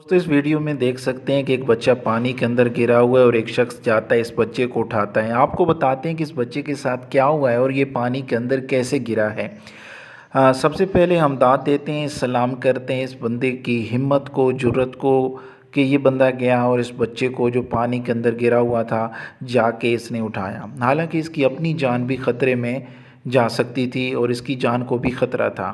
तो इस वीडियो में देख सकते हैं कि एक बच्चा पानी के अंदर गिरा हुआ है और एक शख्स जाता है इस बच्चे को उठाता है। आपको बताते हैं कि इस बच्चे के साथ क्या हुआ है और ये पानी के अंदर कैसे गिरा है। सबसे पहले हम दाद देते हैं, सलाम करते हैं इस बंदे की हिम्मत को, जुर्रत को कि ये बंदा गया और इस बच्चे को जो पानी के अंदर गिरा हुआ था जाके इसने उठाया। हालांकि इसकी अपनी जान भी ख़तरे में जा सकती थी और इसकी जान को भी ख़तरा था।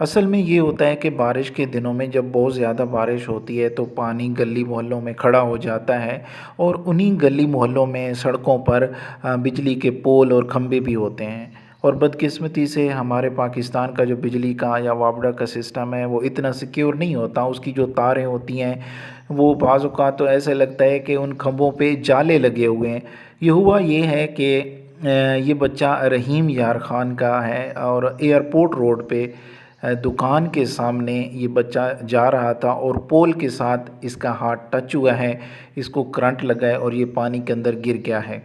असल में ये होता है कि बारिश के दिनों में जब बहुत ज़्यादा बारिश होती है तो पानी गली मोहल्लों में खड़ा हो जाता है और उन्हीं गली मोहल्लों में सड़कों पर बिजली के पोल और खंभे भी होते हैं। और बदकिस्मती से हमारे पाकिस्तान का जो बिजली का या वापडा का सिस्टम है वो इतना सिक्योर नहीं होता। उसकी जो तारें होती हैं वो बाज़ औक़ात तो ऐसे लगता है कि उन खंभों पे जाले लगे हुए हैं। ये हुआ ये है कि ये बच्चा रहीम यार ख़ान का है और एयरपोर्ट रोड पे दुकान के सामने ये बच्चा जा रहा था और पोल के साथ इसका हाथ टच हुआ है, इसको करंट लगा है और ये पानी के अंदर गिर गया है।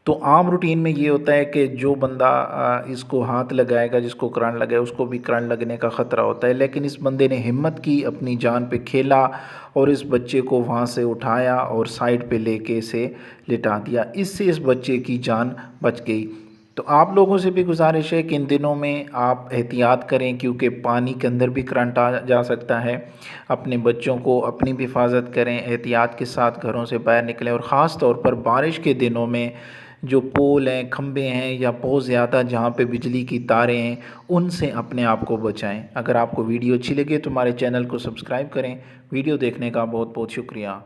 तो आम रूटीन में ये होता है कि जो बंदा इसको हाथ लगाएगा, जिसको करंट लगा है, उसको भी करंट लगने का ख़तरा होता है। लेकिन इस बंदे ने हिम्मत की, अपनी जान पे खेला और इस बच्चे को वहाँ से उठाया और साइड पे लेके इसे लिटा दिया। इससे इस बच्चे की जान बच गई। तो आप लोगों से भी गुजारिश है कि इन दिनों में आप एहतियात करें क्योंकि पानी के अंदर भी करंट आ जा सकता है। अपने बच्चों को अपनी भी हिफाजत करें, एहतियात के साथ घरों से बाहर निकलें और ख़ास तौर पर बारिश के दिनों में जो पोल हैं, खंभे हैं या बहुत ज़्यादा जहाँ पे बिजली की तारें हैं, उनसे अपने आप को बचाएं। अगर आपको वीडियो अच्छी लगे तो हमारे चैनल को सब्सक्राइब करें। वीडियो देखने का बहुत बहुत शुक्रिया।